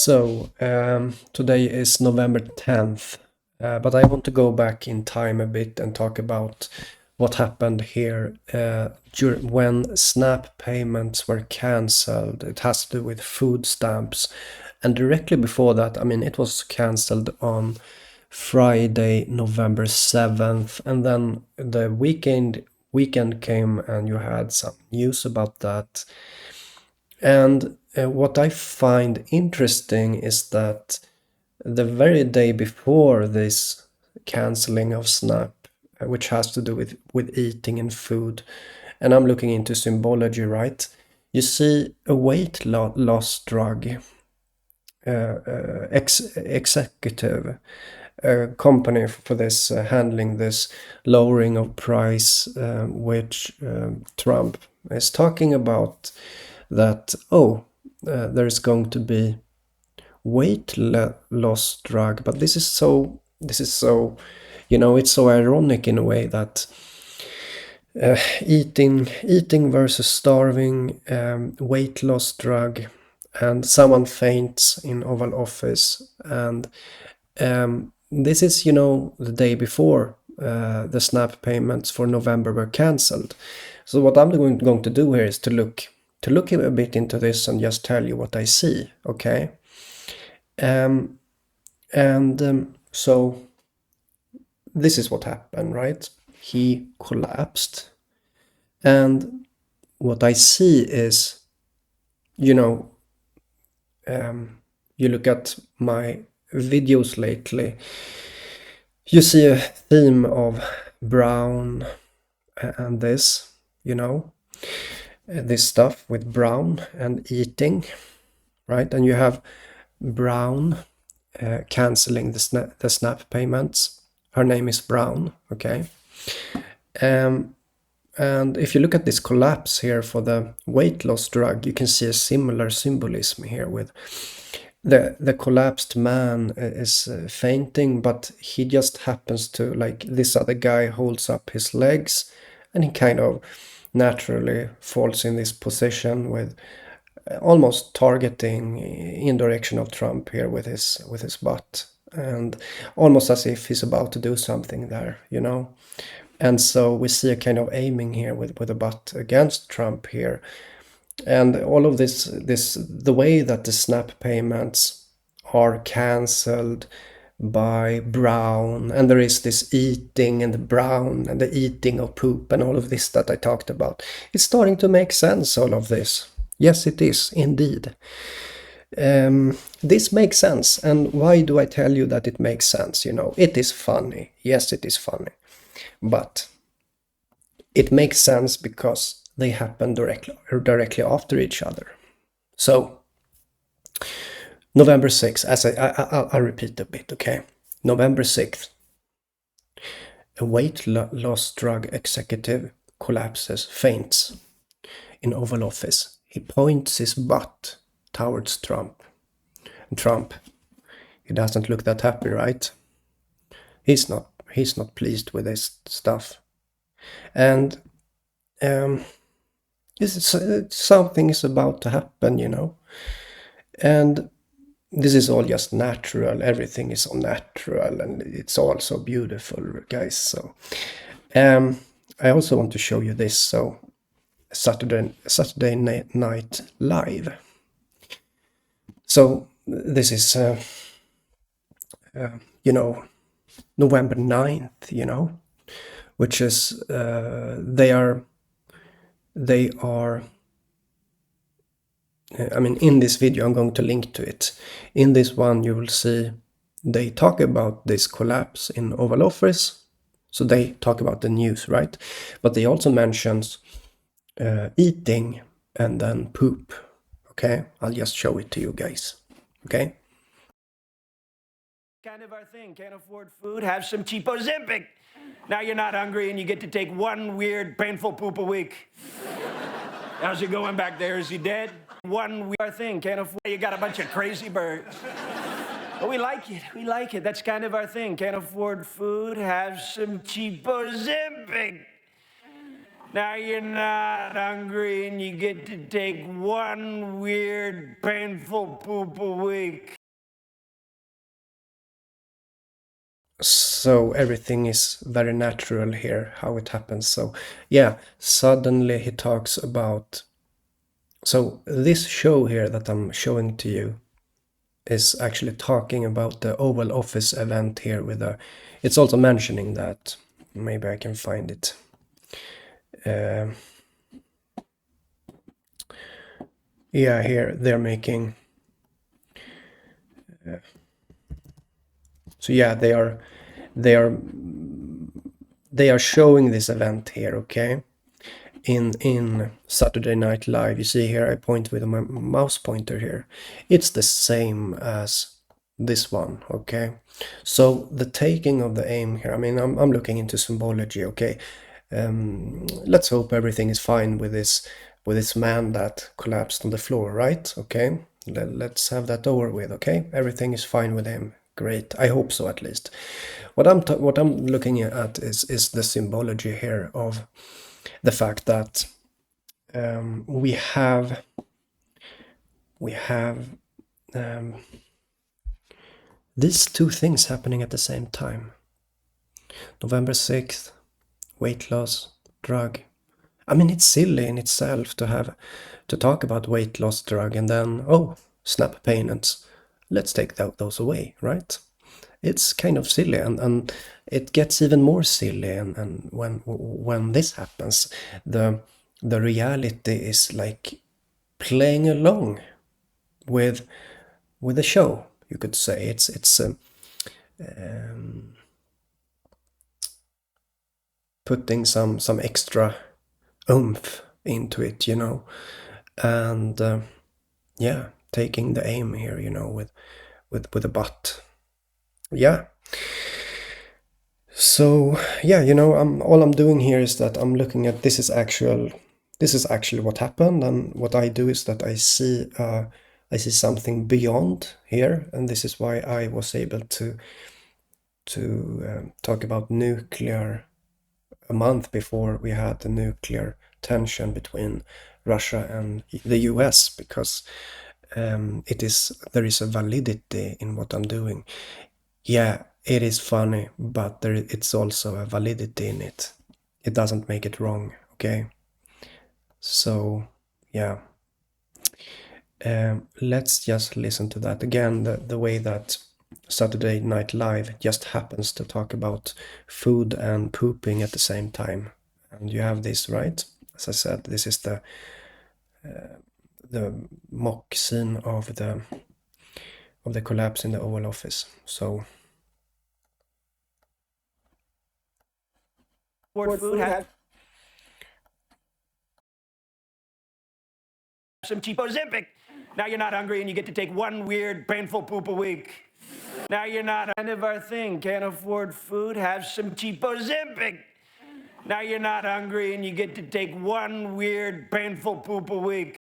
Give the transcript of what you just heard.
Today is November 10th, but I want to go back in time a bit and talk about what happened here when SNAP payments were cancelled. It has to do with food stamps. And directly before that, I mean, it was cancelled on Friday, November 7th, and then the weekend came and you had some news about that. And what I find interesting is that the very day before this cancelling of SNAP, which has to do with eating and food, and I'm looking into symbology, right? You see a weight loss drug, executive company for this, handling this lowering of price, which Trump is talking about, that there's going to be weight loss drug. But this is so it's so ironic in a way that eating versus starving, weight loss drug, and someone faints in Oval Office, and this is the day before the SNAP payments for November were cancelled. So what I'm going to do here is to look a bit into this and just tell you what I see, okay? So this is what happened, right? He collapsed, and what I see is, you look at my videos lately, you see a theme of brown and this, this stuff with brown and eating, right? And you have Brown cancelling the SNAP payments. Her name is Brown, okay? And if you look at this collapse here for the weight loss drug, you can see a similar symbolism here with the collapsed man is fainting, but he just happens to, like, this other guy holds up his legs and he kind of naturally falls in this position with almost targeting in direction of Trump here with his butt, and almost as if he's about to do something there, And so we see a kind of aiming here with a butt against Trump here. And all of this, the way that the SNAP payments are cancelled by Brown, and there is this eating and the Brown and the eating of poop and all of this that I talked about. It's starting to make sense, all of this. Yes, it is, indeed. This makes sense. And why do I tell you that it makes sense? It is funny. Yes, it is funny. But it makes sense because they happen directly after each other. So, November 6th, as I'll repeat a bit, okay? November 6th, a weight loss drug executive collapses, faints in Oval Office. He points his butt towards Trump. And Trump, he doesn't look that happy, right? He's not pleased with this stuff. And something is about to happen, And this is all just natural. Everything is so natural, and it's all so beautiful, guys. So I also want to show you this. So Saturday Night Live. So this is November 9th, which is they are I mean, in this video, I'm going to link to it. In this one, you will see they talk about this collapse in Oval Office. So they talk about the news, right? But they also mentions eating and then poop. Okay, I'll just show it to you guys. Okay. Kind of our thing. Can't afford food? Have some cheapo Ozempic. Now you're not hungry and you get to take one weird, painful poop a week. How's it going back there? Is he dead? One weird thing. Can't afford. You got a bunch of crazy birds. But we like it. We like it. That's kind of our thing. Can't afford food? Have some cheapo Ozempic. Now you're not hungry and you get to take one weird, painful poop a week. So everything is very natural here, how it happens. So yeah, suddenly he talks about, so this show here that I'm showing to you is actually talking about the Oval Office event here with a, it's also mentioning that, maybe I can find it. Yeah, here they're making, so yeah, they are showing this event here, okay? In Saturday Night Live. You see here I point with my mouse pointer here. It's the same as this one, okay? So the taking of the aim here, I mean, I'm looking into symbology, okay? Let's hope everything is fine with this man that collapsed on the floor, right? Okay, let's have that over with, okay? Everything is fine with him. Great, I hope so at least. What I'm looking at is the symbology here of the fact that we have these two things happening at the same time. November 6th, weight loss, drug. I mean, it's silly in itself to talk about weight loss drug and then, oh, SNAP payments. Let's take those away, right? It's kind of silly, and it gets even more silly, and when this happens, the reality is like playing along with the show. You could say it's putting some extra oomph into it, you know, and yeah, taking the aim here, you know, with a butt. Yeah. So yeah, you know, all I'm doing here is that I'm looking at this is actually what happened, and what I do is that I see something beyond here, and this is why I was able to talk about nuclear a month before we had the nuclear tension between Russia and the US, because there is a validity in what I'm doing. Yeah, it is funny, but it's also a validity in it. It doesn't make it wrong, okay? So, yeah. Let's just listen to that again, the way that Saturday Night Live just happens to talk about food and pooping at the same time. And you have this, right? As I said, this is the mock scene of the collapse in the Oval Office. So Food has some cheapo Ozempic. Now you're not hungry and you get to take one weird, painful poop a week. Now you're not kind of our thing. Can't afford food? Have some cheapo Ozempic. Now you're not hungry and you get to take one weird, painful poop a week.